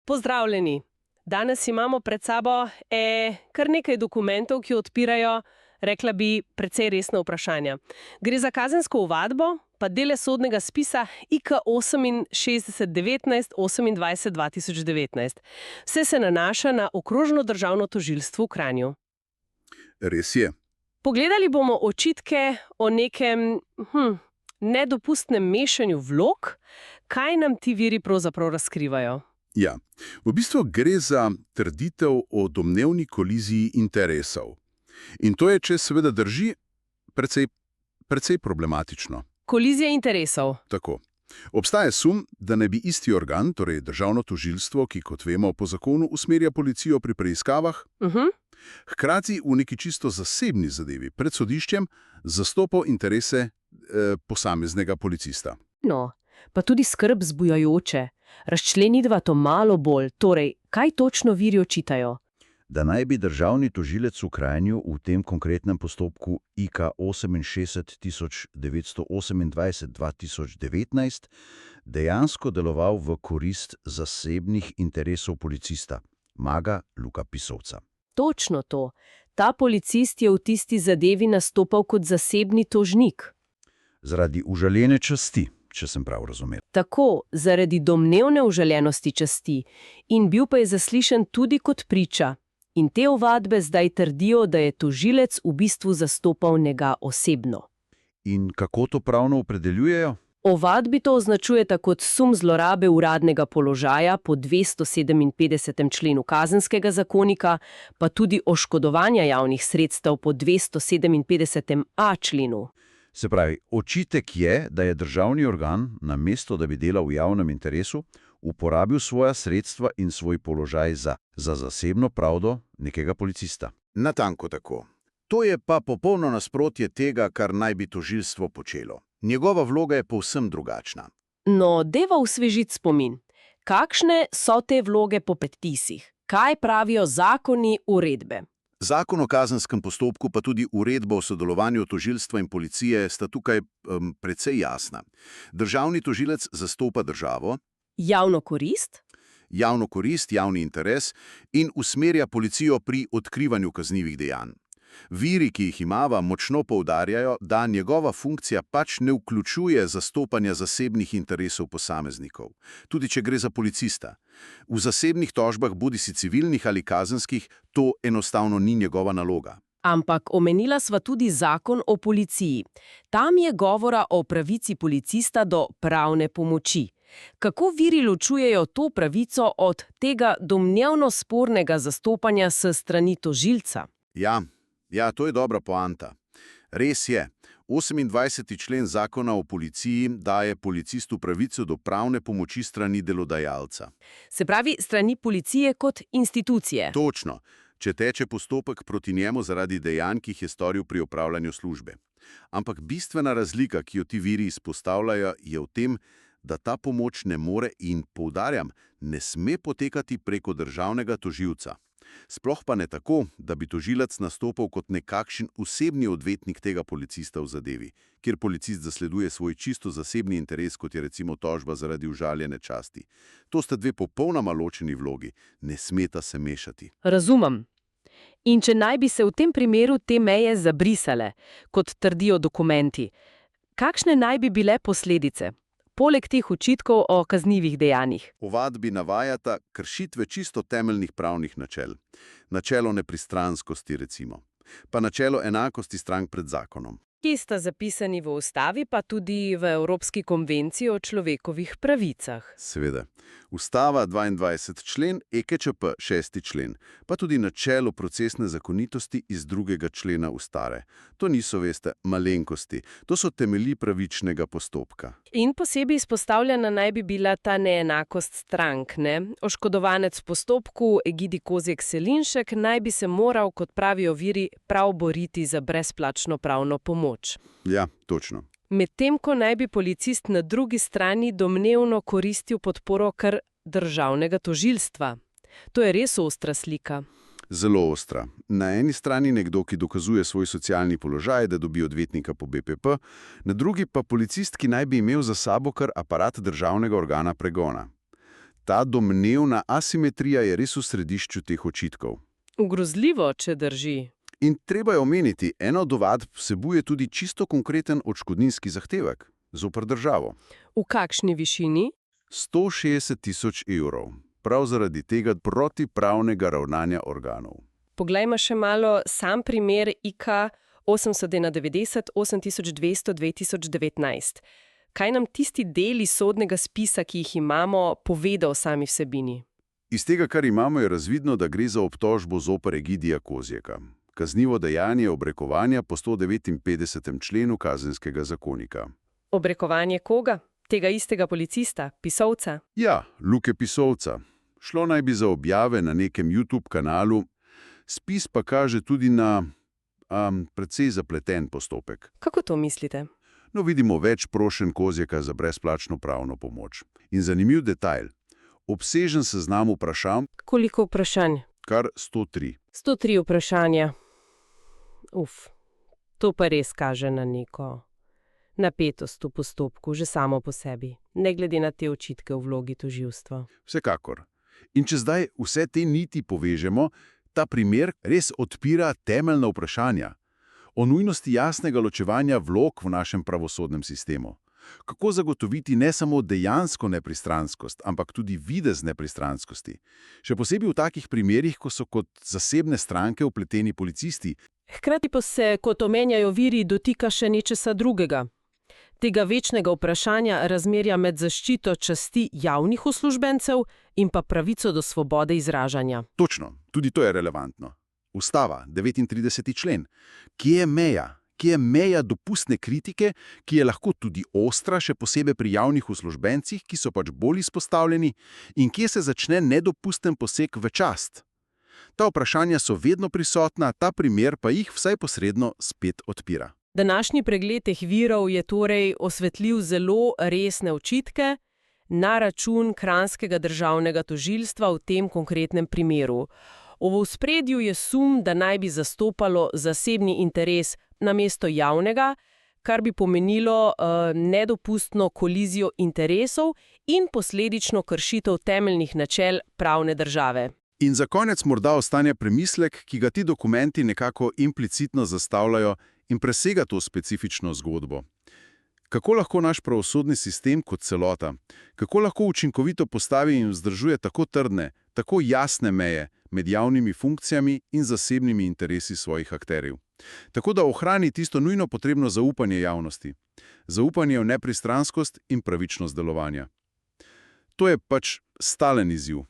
Pozdravljeni! Danes imamo pred sabo kar nekaj dokumentov, ki odpirajo, rekla bi, precej resna vprašanja. Gre za kazensko ovadbo, pa dele sodnega spisa IK 68-19-28-2019. Vse se nanaša na Okrožno državno tožilstvo v Kranju. Res je. Pogledali bomo očitke o nekem nedopustnem mešanju vlog. Kaj nam ti viri pravzaprav razkrivajo? Ja, v bistvu gre za trditev o domnevni koliziji interesov. In to je, če seveda drži, precej problematično. Kolizija interesov. Tako. Obstaja sum, da ne bi isti organ, torej državno tožilstvo, ki, kot vemo, po zakonu usmerja policijo pri preiskavah, hkrati v neki čisto zasebni zadevi pred sodiščem zastopal interese posameznega policista. No, pa tudi skrb zbujajoče. Razčleniva to malo bolj, torej, kaj točno viri očitajo? Da naj bi državni tožilec v Kranju v tem konkretnem postopku IK 68-1928-2019 dejansko deloval v korist zasebnih interesov policista, Maga Luka Pisovca. Točno to. Ta policist je v tisti zadevi nastopal kot zasebni tožnik. Zaradi užaljene časti, če sem prav razumel. Tako, zaradi domnevne užaljenosti časti. In bil pa je zaslišan tudi kot priča. In te ovadbe zdaj trdijo, da je tožilec v bistvu zastopal njega osebno. In kako to pravno opredeljujejo? Ovadbi to označujeta kot sum zlorabe uradnega položaja po 257. členu Kazenskega zakonika, pa tudi oškodovanja javnih sredstev po 257a členu. Se pravi, očitek je, da je državni organ, namesto da bi delal v javnem interesu, uporabil svoja sredstva in svoj položaj za zasebno pravdo nekega policista. Natanko tako. To je pa popolno nasprotje tega, kar naj bi tožilstvo počelo. Njegova vloga je povsem drugačna. No, deva osvežiti spomin. Kakšne so te vloge po predpisih? Kaj pravijo zakoni, uredbe? Zakon o kazenskem postopku pa tudi uredba o sodelovanju tožilstva in policije sta tukaj precej jasna. Državni tožilec zastopa državo, Javno korist? javni interes in usmerja policijo pri odkrivanju kaznivih dejanj. Viri, ki jih imava, močno poudarjajo, da njegova funkcija pač ne vključuje zastopanja zasebnih interesov posameznikov, tudi če gre za policista. V zasebnih tožbah, bodisi civilnih ali kazenskih, to enostavno ni njegova naloga. Ampak omenila sva tudi zakon o policiji. Tam je govora o pravici policista do pravne pomoči. Kako viri ločujejo to pravico od tega domnevno spornega zastopanja s strani tožilca? Ja, to je dobra poanta. Res je, 28. člen zakona o policiji daje policistu pravico do pravne pomoči strani delodajalca. Se pravi, strani policije kot institucije. Točno, če teče postopek proti njemu zaradi dejanj, ki jih je storil pri opravljanju službe. Ampak bistvena razlika, ki jo ti viri izpostavljajo, je v tem, da ta pomoč ne more in, poudarjam, ne sme potekati preko državnega tožilca. Sploh pa ne tako, da bi tožilec nastopal kot nekakšen osebni odvetnik tega policista v zadevi, kjer policist zasleduje svoj čisto zasebni interes, kot je recimo tožba zaradi užaljene časti. To sta dve popolnoma ločeni vlogi, ne smeta se mešati. Razumem. In če naj bi se v tem primeru te meje zabrisale, kot trdijo dokumenti, kakšne naj bi bile posledice? Poleg teh očitkov o kaznivih dejanjih. Ovadbi navajata kršitve čisto temeljnih pravnih načel. Načelo nepristranskosti, recimo. Pa načelo enakosti strank pred zakonom. Ki sta zapisani v ustavi, pa tudi v Evropski konvenciji o človekovih pravicah. Seveda. Ustava 22. člen, EKČP 6. člen, pa tudi načelo procesne zakonitosti iz 2. člena ustave. To niso, veste, malenkosti. To so temelji pravičnega postopka. In posebej izpostavljena naj bi bila ta neenakost strank, ne? Oškodovanec v postopku, Egidi Kozjek-Selinšek, naj bi se moral, kot pravijo viri, prav boriti za brezplačno pravno pomoč. Ja, točno. Medtem ko naj bi policist na drugi strani domnevno koristil podporo kar državnega tožilstva. To je res ostra slika. Zelo ostra. Na eni strani nekdo, ki dokazuje svoj socialni položaj, da dobi odvetnika po BPP, na drugi pa policist, ki naj bi imel za sabo kar aparat državnega organa pregona. Ta domnevna asimetrija je res v središču teh očitkov. Grozljivo, če drži. In treba je omeniti, ena od ovadb vsebuje tudi čisto konkreten odškodninski zahtevek zoper državo. V kakšni višini? 160 tisoč evrov, prav zaradi tega protipravnega ravnanja organov. Poglejmo še malo sam primer IK 891, 8200, 2019. Kaj nam tisti deli sodnega spisa, ki jih imamo, poveda o sami vsebini? Iz tega, kar imamo, je razvidno, da gre za obtožbo zoper Egidija Kozjeka. Kaznivo dejanje obrekovanja po 159. členu Kazenskega zakonika. Obrekovanje koga? Tega istega policista, pisovca? Ja, Luke Pisovca. Šlo naj bi za objave na nekem YouTube kanalu, spis pa kaže tudi na precej zapleten postopek. Kako to mislite? No, vidimo več prošenj Kozjeka za brezplačno pravno pomoč. In zanimiv detajl. Obsežen seznam vprašanj, Koliko vprašanj? kar 103. 103 vprašanja. To pa res kaže na neko napetost v postopku, že samo po sebi, ne glede na te očitke v vlogi tožilstva. Vsekakor. In če zdaj vse te niti povežemo, ta primer res odpira temeljna vprašanja o nujnosti jasnega ločevanja vlog v našem pravosodnem sistemu. Kako zagotoviti ne samo dejansko nepristranskost, ampak tudi videz nepristranskosti. Še posebej v takih primerih, ko so kot zasebne stranke vpleteni policisti. Hkrati pa se, kot omenjajo viri, dotika še nečesa drugega. Tega večnega vprašanja razmerja med zaščito časti javnih uslužbencev in pa pravico do svobode izražanja. Točno, tudi to je relevantno. Ustava, 39. člen. Kje je meja? Kje je meja dopustne kritike, ki je lahko tudi ostra, še posebej pri javnih uslužbencih, ki so pač bolj izpostavljeni, in kje se začne nedopusten poseg v čast? Ta vprašanja so vedno prisotna, ta primer pa jih vsaj posredno spet odpira. Današnji pregled teh virov je torej osvetlil zelo resne očitke na račun kranjskega državnega tožilstva v tem konkretnem primeru. V ospredju je sum, da naj bi zastopalo zasebni interes namesto javnega, kar bi pomenilo nedopustno kolizijo interesov in posledično kršitev temeljnih načel pravne države. In za konec morda ostane premislek, ki ga ti dokumenti nekako implicitno zastavljajo in presega to specifično zgodbo. Kako lahko naš pravosodni sistem kot celota, kako lahko učinkovito postavi in vzdržuje tako trdne, tako jasne meje med javnimi funkcijami in zasebnimi interesi svojih akterjev. Tako da ohrani tisto nujno potrebno zaupanje javnosti. Zaupanje v nepristranskost in pravičnost delovanja. To je pač stalen izziv.